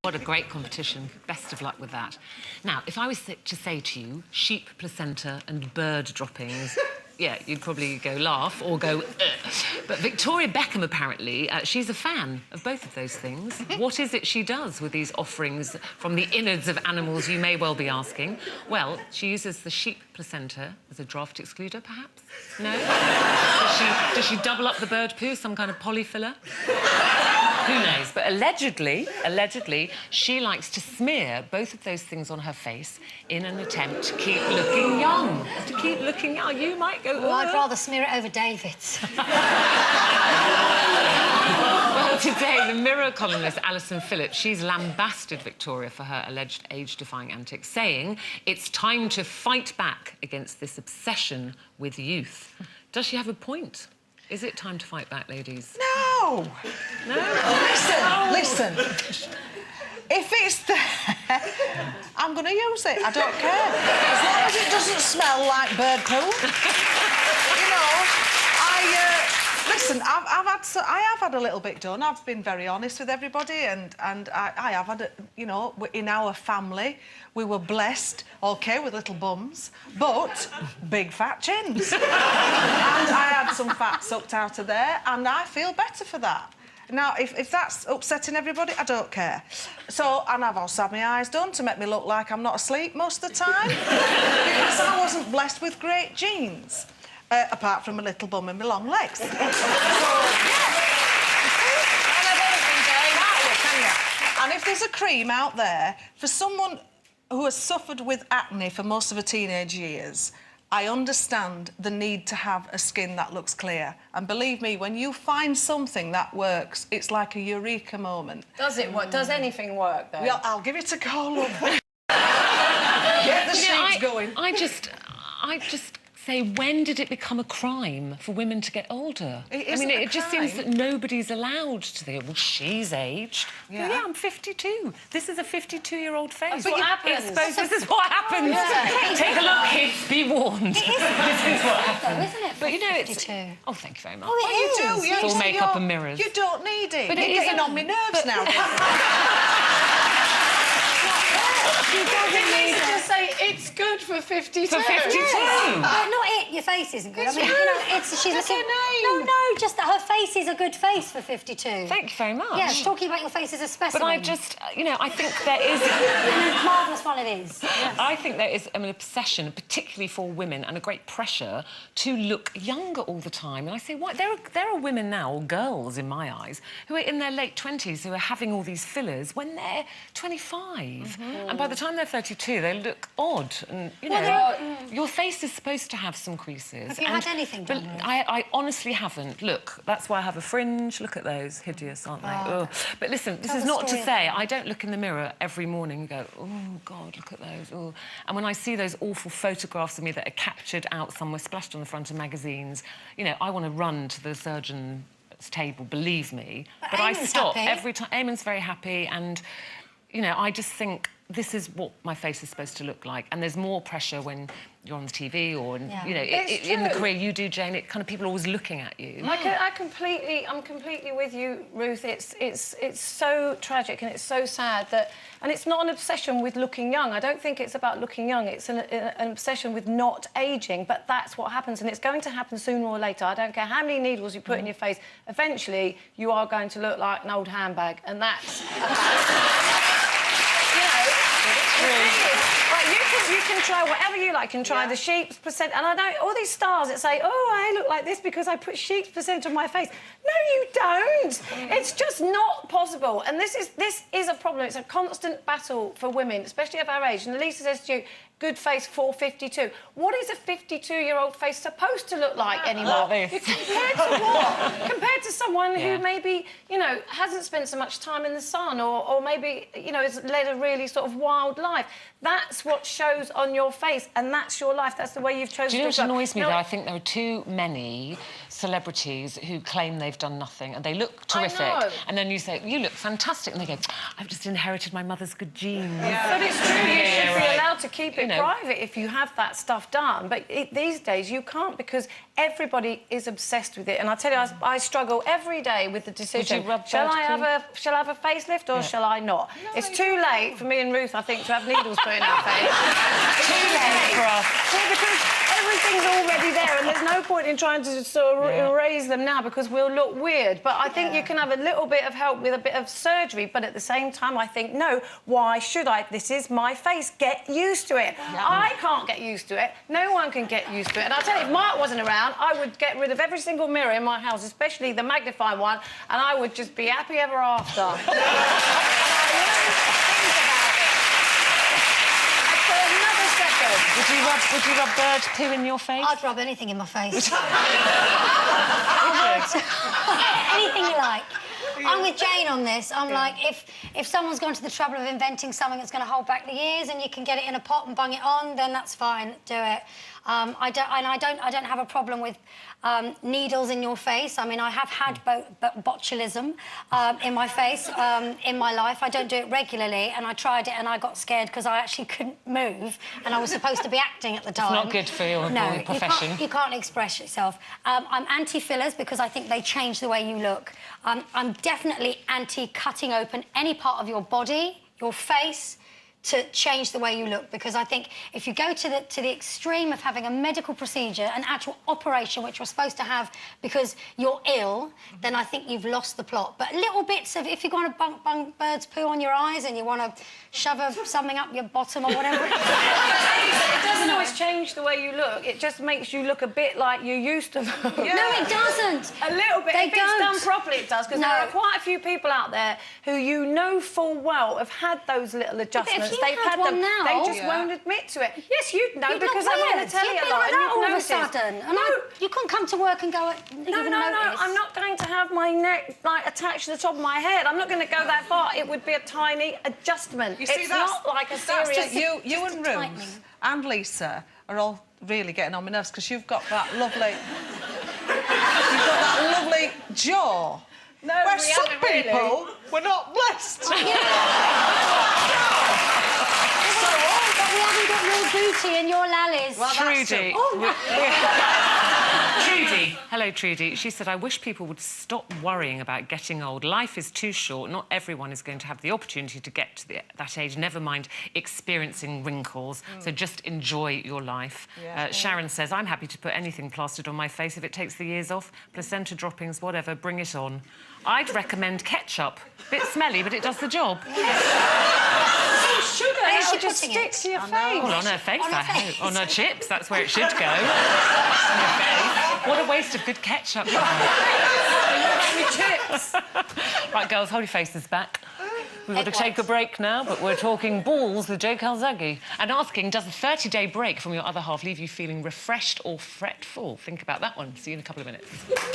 What a great competition. Best of luck with that. Now, if I was to say to you, sheep placenta and bird droppings, yeah, you'd probably go laugh or go, ugh. But Victoria Beckham, apparently, she's a fan of both of those things. What is it she does with these offerings from the innards of animals, you may well be asking? Well, she uses the sheep placenta as a draft excluder, perhaps? No? Does she double up the bird poo, some kind of polyfiller? Who knows? But allegedly, she likes to smear both of those things on her face in an attempt to keep looking young. To keep looking young. You might go... Well, I'd rather smear it over David's. Well, today, the Mirror columnist Alison Phillips, she's lambasted Victoria for her alleged age-defying antics, saying it's time to fight back against this obsession with youth. Does she have a point? Is it time to fight back, ladies? No! No? Listen. If it's there, I'm going to use it. I don't care. As long as it doesn't smell like bird poo. You know, listen, I have had a little bit done. I've been very honest with everybody, and I have had, you know, in our family, we were blessed, OK, with little bums, but big fat chins. And I had some fat sucked out of there, and I feel better for that. Now, if that's upsetting everybody, I don't care. So, and I've also had my eyes done to make me look like I'm not asleep most of the time. Because I wasn't blessed with great genes. Apart from a little bum and my long legs. So, yeah. And if there's a cream out there for someone who has suffered with acne for most of her teenage years, I understand the need to have a skin that looks clear. And believe me, when you find something that works, it's like a eureka moment. Does it work? Does anything work, though? Yeah, I'll give it a go, love. Get the sheets going. I just say, when did it become a crime for women to get older? It just seems that nobody's allowed to think, well, she's aged. Yeah, yeah, I'm 52. This is a 52-year-old face. That's what happens. This is what happens. Yeah. Take a look, kids, be warned. This is what happens, isn't it? But, you know, 52. Oh, thank you very much. Oh, it is. You do. It's all makeup and mirrors. You don't need it. But You're getting on my nerves now. She doesn't need to say it's good for 52. For 52? No, not it. Your face isn't good. It's you know, she's That's looking... her name. No, just that her face is a good face for 52. Thank you very much. Yeah, talking about your face as a specimen. But I just, you know, I think there is... And a marvellous one it is. Yes. I think there is an obsession, particularly for women, and a great pressure to look younger all the time. And I say, what? There are women now, or girls in my eyes, who are in their late 20s who are having all these fillers when they're 25. And by the time they're 32, they look odd. And, you know, your face is supposed to have some creases. Have you had anything done? I honestly haven't. Look, that's why I have a fringe. Look at those. Hideous, aren't they? Oh. But listen, this is not to say I don't look in the mirror every morning and go, oh, God, look at those. Oh. And when I see those awful photographs of me that are captured out somewhere, splashed on the front of magazines, you know, I want to run to the surgeon's table, believe me. But I stop every time. Eamon's very happy, and, you know, I just think this is what my face is supposed to look like. And there's more pressure when you're on the TV or, you know, in the career you do, Jane, it kind of people are always looking at you. I'm completely with you, Ruth. It's so tragic and it's so sad that... And it's not an obsession with looking young. I don't think it's about looking young. It's an obsession with not ageing, but that's what happens, and it's going to happen sooner or later. I don't care how many needles you put in your face. Eventually, you are going to look like an old handbag, and that's... You can try whatever you like. You can try the sheep's placenta. And I know all these stars that say, oh, I look like this because I put sheep's placenta on my face. No, you don't. It's just not possible. And this is a problem. It's a constant battle for women, especially of our age. And Lisa says to you, good face for 52. What is a 52-year-old face supposed to look like anymore? Like this. Compared to what? Compared to someone who maybe, you know, hasn't spent so much time in the sun or maybe, you know, has led a really sort of wild life. That's what shows on your face, and that's your life. That's the way you've chosen to... Do you know what annoys me, though? I think there are too many celebrities who claim they've done nothing and they look terrific. know. And then you say, you look fantastic. And they go, I've just inherited my mother's good genes. But it's true, you should be allowed to keep it You know. private if you have that stuff done. But these days you can't because everybody is obsessed with it. And I tell you, I struggle every day with the decision. Would you rub Shall bird I have a facelift or shall I not? It's too late for me and Ruth, I think, to have needles put in our face. It's too late for us. Yeah, because everything's already there and there's no point in trying to sort of erase them now because we'll look weird. But I think you can have a little bit of help with a bit of surgery, but at the same time, I think, no, why should I? This is my face. Get used to it. I can't get used to it. No one can get used to it. And I'll tell you, if Mark wasn't around, I would get rid of every single mirror in my house, especially the magnifying one, and I would just be happy ever after. Would you rub bird poo in your face? I'd rub anything in my face. Anything you like. I'm with Jane on this. I'm like, if someone's gone to the trouble of inventing something that's going to hold back the ears and you can get it in a pot and bung it on, then that's fine. Do it. I don't have a problem with needles in your face. I mean, I have had botulism in my face in my life. I don't do it regularly, and I tried it and I got scared because I actually couldn't move, and I was supposed to be acting at the time. It's not good for your profession. You can't express yourself. I'm anti-fillers because I think they change the way you look. I'm definitely anti-cutting open any part of your body, your face, to change the way you look, because I think if you go to the extreme of having a medical procedure, an actual operation which you're supposed to have because you're ill, then I think you've lost the plot. But little bits of, if you want to bung bird's poo on your eyes and you want to shove something up your bottom or whatever. It doesn't always change the way you look. It just makes you look a bit like you used to look. Yeah. No, it doesn't. A little bit. They if don't. It's done properly, it does, because there are quite a few people out there who you know full well have had those little adjustments. They've had them. Now, they just won't admit to it. Yes, you'd know because I'm on the telly a lot and you'd all of a notice. sudden. And you couldn't come to work and go. No. I'm not going to have my neck attached to the top of my head. I'm not going to go that far. It would be a tiny adjustment. It's not like a serious. You and Ruth and Lisa are all really getting on my nerves because you've got that lovely. You've got that lovely jaw. No, where we some haven't really. people were not blessed. But we haven't got your booty and your lallies. Well, Trudy. Trudy. Hello, Trudy. She said, I wish people would stop worrying about getting old. Life is too short. Not everyone is going to have the opportunity to get to that age, never mind experiencing wrinkles. So just enjoy your life. Yeah. Sharon says, I'm happy to put anything plastered on my face if it takes the years off. Placenta droppings, whatever, bring it on. I'd recommend ketchup. Bit smelly, but it does the job. Sugar, it'll just stick to your face. Well, on her face, I hope. On her chips, that's where it should go. On your face. What a waste of good ketchup. Chips. Right, girls, hold your faces back. We've got to take a break now, but we're talking balls with Joe Calzaghe and asking, does a 30-day break from your other half leave you feeling refreshed or fretful? Think about that one. See you in a couple of minutes.